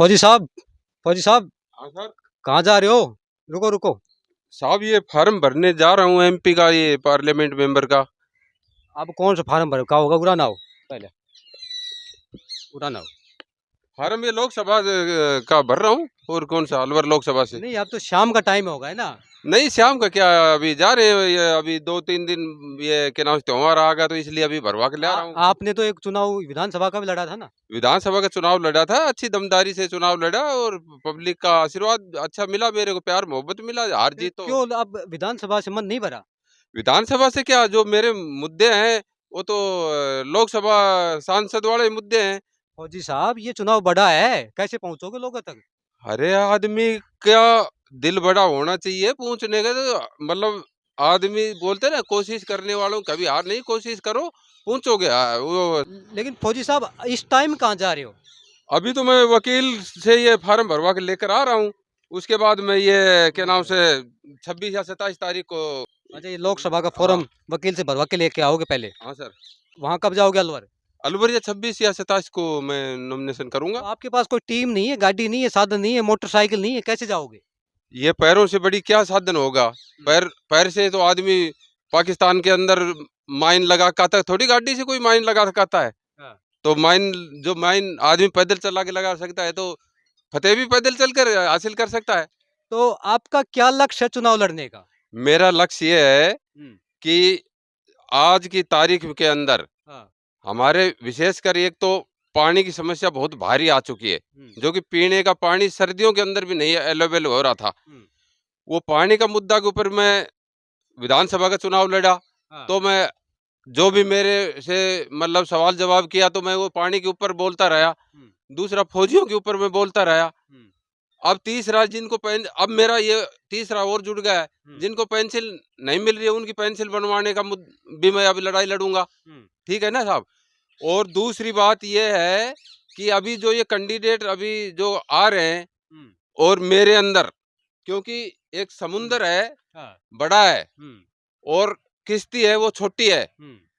फौजी साहब, फौजी साहब, हाँ सर। कहाँ जा रहे हो? रुको रुको। साहब ये फार्म भरने जा रहा हूँ एमपी का, ये पार्लियामेंट मेंबर का। आप कौन सा फार्म भरो? का होगा? उड़ाना हो पहले, उड़ाना हो। फार्म ये लोकसभा का भर रहा हूँ। और कौन सा अलवर लोकसभा से? नहीं, अब तो शाम का टाइम होगा है ना। नहीं, शाम का क्या, अभी जा रहे हैं। ये अभी 2-3 दिन ये क्या नाम से त्योहार आ गया, तो इसलिए अभी भरवा के ले आ रहा हूँ। आपने तो एक चुनाव विधानसभा का भी लड़ा था ना। विधानसभा का चुनाव लड़ा था, अच्छी दमदारी से चुनाव लड़ा, और पब्लिक का आशीर्वाद अच्छा मिला, मेरे को प्यार मोहब्बत मिला। हार फिर जीत तो क्यों अब विधानसभा से मन नहीं भरा? विधानसभा से क्या, जो मेरे मुद्दे हैं वो तो लोकसभा सांसद वाले मुद्दे हैं। फौजी साहब, ये चुनाव बड़ा है, कैसे पहुंचोगे लोगों तक? अरे आदमी का दिल बड़ा होना चाहिए पूछने का, तो मतलब आदमी बोलते ना, कोशिश करने वालों कभी हार नहीं, कोशिश करो पूछोगे। वो लेकिन फौजी साहब, इस टाइम कहाँ जा रहे हो? अभी तो मैं वकील से ये फार्म भरवा के लेकर आ रहा हूँ। उसके बाद मैं ये क्या नाम से 26 या 27 तारीख को। अच्छा, ये लोकसभा का हाँ। फॉर्म वकील से भरवा के लेके आओगे पहले? हाँ सर। वहां कब जाओगे अलवर? अलवर या 26 या 27 को मैं नॉमिनेशन तो करूंगा। आपके पास कोई टीम नहीं है, गाड़ी नहीं है, साधन नहीं है, मोटरसाइकिल नहीं है, कैसे जाओगे? ये पैरों से बड़ी क्या साधन होगा? पैर पैर से तो आदमी पाकिस्तान के अंदर माइन लगा के आता है, थोड़ी गाड़ी से कोई माइन लगा के आता है। हाँ। तो माइन, जो माइन आदमी पैदल चला के लगा सकता है, तो फतेह भी पैदल चलकर हासिल कर सकता है। तो आपका क्या लक्ष्य है चुनाव लड़ने का? मेरा लक्ष्य ये है हम्म। कि आज की तारीख के अंदर हाँ। हमारे विशेषकर एक तो पानी की समस्या बहुत भारी आ चुकी है, जो कि पीने का पानी सर्दियों के अंदर भी नहीं अवेलेबल हो रहा था। वो पानी का मुद्दा के ऊपर मैं विधानसभा का चुनाव लड़ा। हाँ। तो मैं, जो भी मेरे से मतलब सवाल जवाब किया, तो मैं वो पानी के ऊपर बोलता रहा। दूसरा, फौजियों के ऊपर मैं बोलता रहा। अब तीसरा, जिनको पेन, अब मेरा ये तीसरा और जुड़ गया है, जिनको पेंसिल नहीं मिल रही है उनकी पेंसिल बनवाने का भी मैं अभी लड़ाई लड़ूंगा। ठीक है ना साहब? और दूसरी बात ये है कि अभी जो ये कैंडिडेट अभी जो आ रहे हैं, और मेरे अंदर, क्योंकि एक समुंदर है, हाँ। बड़ा है, और किश्ती है वो छोटी है,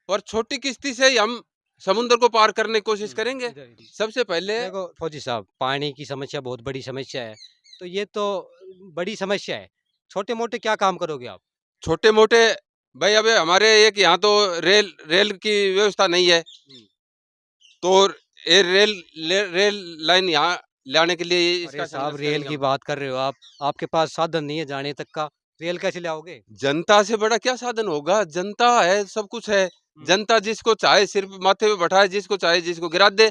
और छोटी किश्ती से ही हम समुद्र को पार करने की कोशिश करेंगे। सबसे पहले देखो फौजी साहब, पानी की समस्या बहुत बड़ी समस्या है, तो ये तो बड़ी समस्या है। छोटे मोटे क्या काम करोगे आप? छोटे मोटे, भाई अबे हमारे एक यहाँ तो रेल रेल की व्यवस्था नहीं है। तो ये रेल लाइन यहाँ लाने के लिए इसका अरे साहब, संघर्ष रेल करेंगे की हम। बात कर रहे हो आप, आपके पास साधन नहीं है जाने तक का, रेल कैसे लाओगे? जनता से बड़ा क्या साधन होगा? जनता है, सब कुछ है। जनता जिसको चाहे सिर्फ माथे पे बैठाए, जिसको चाहे जिसको गिरा दे।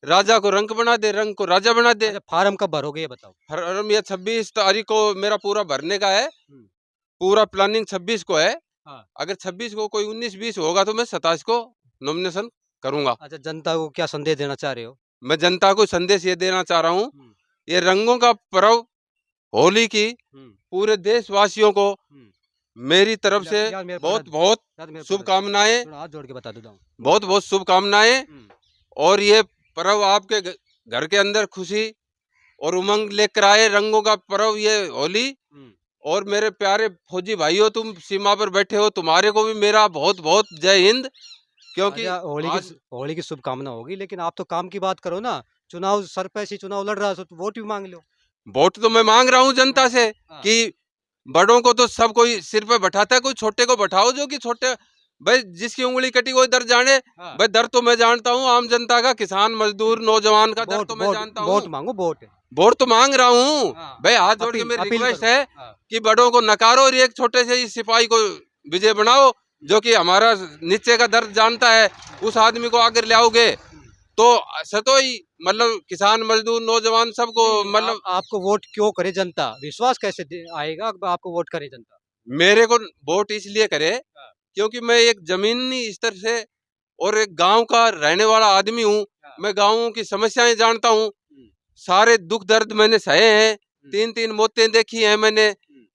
राजा को रंक बना दे, रंक को राजा बना दे। अच्छा, फार्म कब भरोगे ये बताओ? फॉर्म ये 26 तारीख को मेरा पूरा भरने का है। पूरा प्लानिंग 26 को है। हाँ। अगर 26 को कोई 19-20 होगा, तो मैं 27 को नॉमिनेशन करूंगा। अच्छा, जनता को क्या संदेश देना चाह रहे हो? मैं जनता को संदेश ये देना चाह रहा हूँ, ये रंगों का पर्व होली की पूरे देशवासियों को मेरी तरफ से यार मेरे बहुत पास बहुत यार मेरे पास शुभकामनाएं, थोड़ा हाथ जोड़ के बता देता हूँ। बहुत बहुत शुभकामनाएं। और ये पर्व आपके घर के अंदर खुशी और उमंग लेकर आए, रंगों का पर्व ये होली। और मेरे प्यारे फौजी भाइयों, तुम सीमा पर बैठे हो, तुम्हारे को भी मेरा बहुत बहुत जय हिंद। क्योंकि अच्छा, आज होली की शुभकामना होगी, लेकिन आप तो काम की बात करो ना। चुनाव सर पे ऐसे चुनाव लड़ रहा है, तो वोट भी मांग लो। वोट तो मैं मांग रहा हूँ जनता हाँ। से हाँ। कि बड़ों को तो सब कोई सिर पे बैठाता है, कोई छोटे को बैठाओ, जो कि छोटे, भाई जिसकी उंगली कटी कोई दर्द जाने। हाँ। भाई दर्द तो मैं जानता हूँ, आम जनता का, किसान मजदूर नौजवान का दर्द वोट तो मैं वोट जानता हूँ। वोट मांगो, वोट। वोट तो मांग रहा हूँ। हाँ। भाई हाथ जोड़ के अपील मेरी अपील रिक्वेस्ट करो। है हाँ। कि बड़ों को नकारो, और एक छोटे से ही सिपाही को विजय बनाओ, जो कि हमारा नीचे का दर्द जानता है। उस आदमी को आगे ले आओगे तो सतोई, मतलब किसान मजदूर नौजवान सबको, नहीं, मतलब आपको वोट क्यों करे जनता? विश्वास कैसे आएगा आपको वोट करे जनता? मेरे को वोट इसलिए करे हाँ। क्योंकि मैं एक जमीनी स्तर से और एक गांव का रहने वाला आदमी हूँ। हाँ। मैं गांवों की समस्याएं जानता हूँ, सारे दुख दर्द मैंने सहे हैं, 3-3 मौतें देखी हैं मैंने।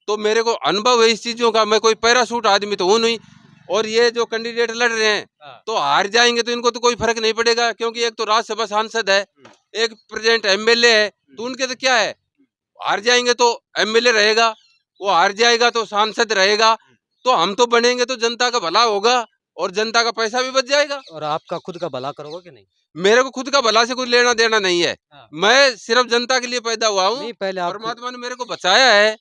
तो मेरे को अनुभव है इस चीजों का, मैं कोई पैराशूट आदमी तो हूँ नहीं। और ये जो कैंडिडेट लड़ रहे हैं, हाँ। तो हार जाएंगे तो इनको तो कोई फर्क नहीं पड़ेगा, क्योंकि एक तो राज्यसभा सांसद है, एक प्रेजेंट एमएलए है। तो उनके तो क्या है, हार जाएंगे तो एमएलए रहेगा, वो हार जाएगा तो सांसद रहेगा। तो हम तो बनेंगे तो जनता का भला होगा। और जनता का पैसा भी बच जाएगा। और आपका खुद का भला करोगे कि नहीं? मेरे को खुद का भला से कुछ लेना देना नहीं है। हाँ। मैं सिर्फ जनता के लिए पैदा हुआ हूँ। नहीं, पहले आप परमात्मा ने मेरे को बचाया है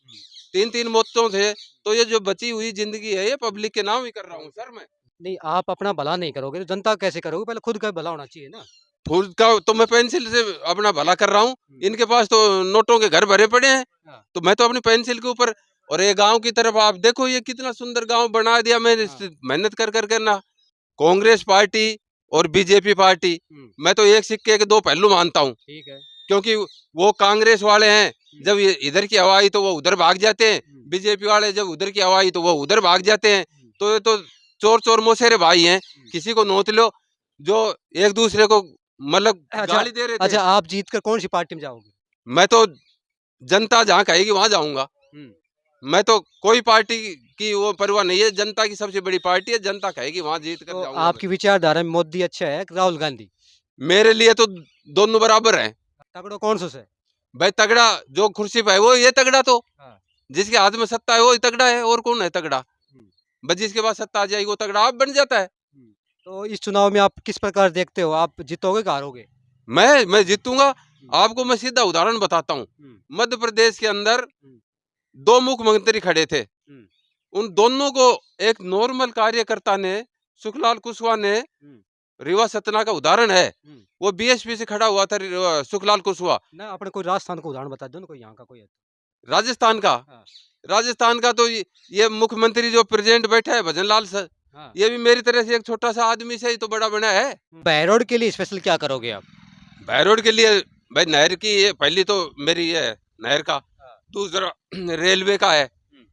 3-3 मौतों से, तो ये जो बची हुई जिंदगी है ये पब्लिक के नाम ही कर रहा हूँ सर मैं। नहीं, आप अपना भला नहीं करोगे तो जनता कैसे करोगे? पहले खुद का भला होना चाहिए ना। खुद का तो मैं पेंसिल से अपना भला कर रहा हूँ। इनके पास तो नोटों के घर भरे पड़े हैं, हाँ। तो मैं तो अपनी पेंसिल के ऊपर। और ये गांव की तरफ आप देखो, ये कितना सुंदर गांव बना दिया मैंने हाँ। मेहनत कर कर ना। कांग्रेस पार्टी और बीजेपी पार्टी, मैं तो एक सिक्के के दो पहलू मानता हूँ। ठीक है। क्योंकि वो कांग्रेस वाले हैं, जब ये इधर की हवा आई तो वो उधर भाग जाते हैं, बीजेपी वाले जब उधर की हवा आई तो वो उधर भाग जाते हैं। तो ये तो चोर चोर मोसेरे भाई हैं, किसी को नोच लो, जो एक दूसरे को मतलब अच्छा, गाली दे रहे थे। अच्छा, आप जीत कर कौन सी पार्टी में जाओगे? मैं तो जनता जहाँ कहेगी वहां जाऊंगा। मैं तो कोई पार्टी की वो परवाह नहीं है, जनता की सबसे बड़ी पार्टी है, जनता कहेगी वहां जीत कर तो जाऊंगा मैं। आपकी विचारधारा में मोदी अच्छा है कि राहुल गांधी? मेरे लिए तो दोनों बराबर हैं। तगड़ो कौन सा है? भाई तगड़ा जो कुर्सी पे है वो ये तगड़ा, तो हाँ। जिसके हाथ में सत्ता है वो ही तगड़ा है, और कौन है तगड़ा? हम्म, बस जिसके पास सत्ता आ जाएगी वो तगड़ा आप बन जाता है। हम्म। तो इस चुनाव में आप किस प्रकार देखते हो? आप जीतोगे कि हारोगे? मैं जीतूंगा। आपको मैं सीधा उदाहरण बताता हूँ। हम्म, मध्य प्रदेश के अंदर हम्म, दो मुख्यमंत्री खड़े थे। हम्म, उन दोनों को एक नॉर्मल कार्यकर्ता ने, सुखलाल कुशवाहा ने, हम्म, रीवा सतना का उदाहरण है, हम्म। वो बीएसपी से खड़ा हुआ था सुखलाल कुशवाहा। ना, अपने कोई राजस्थान का उदाहरण बता दो ना, कोई यहाँ का कोई है तो। राजस्थान का, हाँ। राजस्थान का तो ये मुख्यमंत्री जो प्रेजेंट बैठा है भजनलाल सर, हाँ। ये भी मेरी तरह से एक छोटा सा आदमी से ही तो बड़ा बना है। बहरोड के लिए स्पेशल क्या करोगे आप? बहरोड के लिए भाई नहर की, ये पहली तो मेरी ये नहर का, हाँ। दूसरा रेलवे का है, हम्म।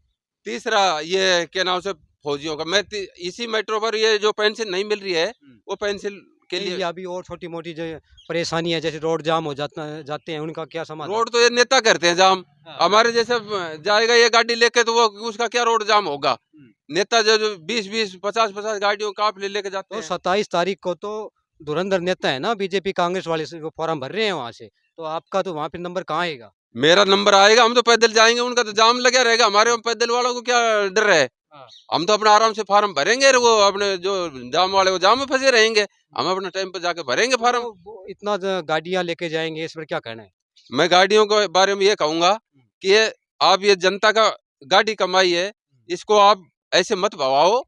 तीसरा ये क्या नाम से फौजियों का। मैं इसी मेट्रो पर ये जो पेंशन नहीं मिल रही है वो पेंशन के नहीं, लिए। ये अभी और छोटी मोटी जो परेशानी है, जैसे रोड जाम हो जाते हैं, उनका क्या समाधान? रोड तो ये नेता करते हैं जाम, हाँ। हमारे जैसे जाएगा ये गाड़ी लेके तो वो उसका क्या रोड जाम होगा? हम्म। नेता जो 20-20 50-50 गाड़ियों का काफिले लेके जाते तो हैं। 27 तारीख को तो धुरंधर नेता है ना बीजेपी कांग्रेस वाले से, वो फॉर्म भर रहे हैं वहां से, तो आपका तो वहां पे नंबर कहाँ आएगा? मेरा नंबर आएगा, हम तो पैदल जाएंगे, उनका तो जाम लगा रहेगा, हमारे पैदल वालों को क्या डर है? हाँ। हम तो अपना आराम से फार्म भरेंगे, और वो अपने जो जाम वाले वो जाम में फंसे रहेंगे, हम अपना टाइम पे जाके भरेंगे तो फार्म। वो इतना गाड़ियां लेके जाएंगे, इस पर क्या कहना है? मैं गाड़ियों के बारे में ये कहूंगा कि ये आप ये जनता का गाड़ी कमाई है, इसको आप ऐसे मत भवाओ।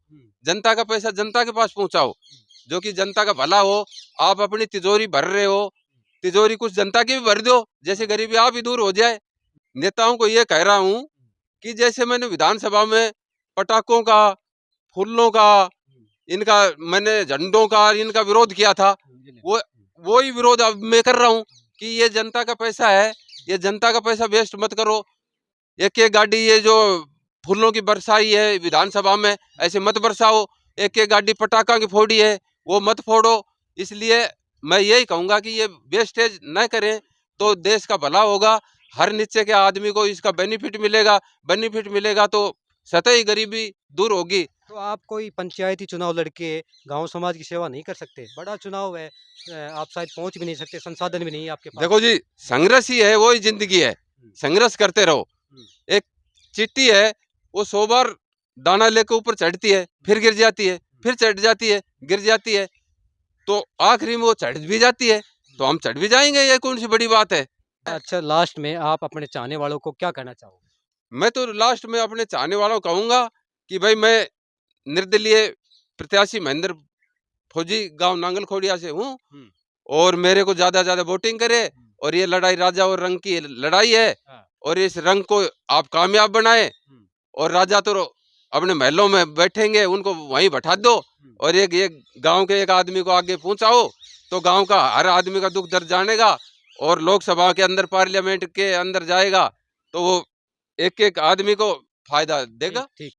जनता का पैसा जनता के पास पहुंचाओ, जो कि जनता का भला हो। आप अपनी तिजोरी भर रहे हो, तिजोरी कुछ जनता की भी भर दो, जैसे गरीबी आप ही दूर हो जाए। नेताओं को ये कह रहा हूँ कि जैसे मैंने विधानसभा में पटाखों का, फूलों का, इनका, मैंने झंडों का इनका विरोध किया था, वो ही विरोध अब मैं कर रहा हूँ कि ये जनता का पैसा है, ये जनता का पैसा वेस्ट मत करो। एक एक गाड़ी ये जो फूलों की बरसाई है विधानसभा में, ऐसे मत बरसाओ। एक एक गाड़ी पटाखा की फोड़ी है, वो मत फोड़ो। इसलिए मैं यही कहूंगा कि ये वेस्टेज न करें तो देश का भला होगा। हर नीचे के आदमी को इसका बेनिफिट मिलेगा, बेनिफिट मिलेगा तो सतही गरीबी दूर होगी। तो आप कोई पंचायती चुनाव लड़के गांव समाज की सेवा नहीं कर सकते? बड़ा चुनाव है, आप शायद पहुंच भी नहीं सकते, संसाधन भी नहीं है आपके पास। देखो जी, संघर्ष ही है, वो ही जिंदगी है, संघर्ष करते रहो। एक चींटी है, वो 100 बार दाना लेकर ऊपर चढ़ती है, फिर गिर जाती है, फिर चढ़ जाती है, गिर जाती है, तो आखिरी में वो चढ़ भी जाती है, तो हम चढ़ भी जाएंगे, ये कौन सी बड़ी बात है? अच्छा, लास्ट में आप अपने चाहने वालों को क्या कहना चाहोगे? मैं तो लास्ट में अपने चाहने वालों को कहूंगा कि भाई मैं निर्दलीय प्रत्याशी महेंद्र फौजी गांव नांगल खोड़िया से हूँ, और मेरे को ज्यादा ज्यादा वोटिंग करे। और ये लड़ाई राजा और रंग की लड़ाई है, और इस रंग को आप कामयाब बनाए। और राजा तो अपने महलों में बैठेंगे, उनको वहीं बैठा दो, और एक गांव के एक आदमी को आगे पहुंचाओ, तो गांव का हर आदमी का दुख दर्द जानेगा, और लोकसभा के अंदर, पार्लियामेंट के अंदर जाएगा, तो वो एक एक आदमी को फायदा देगा। ठीक।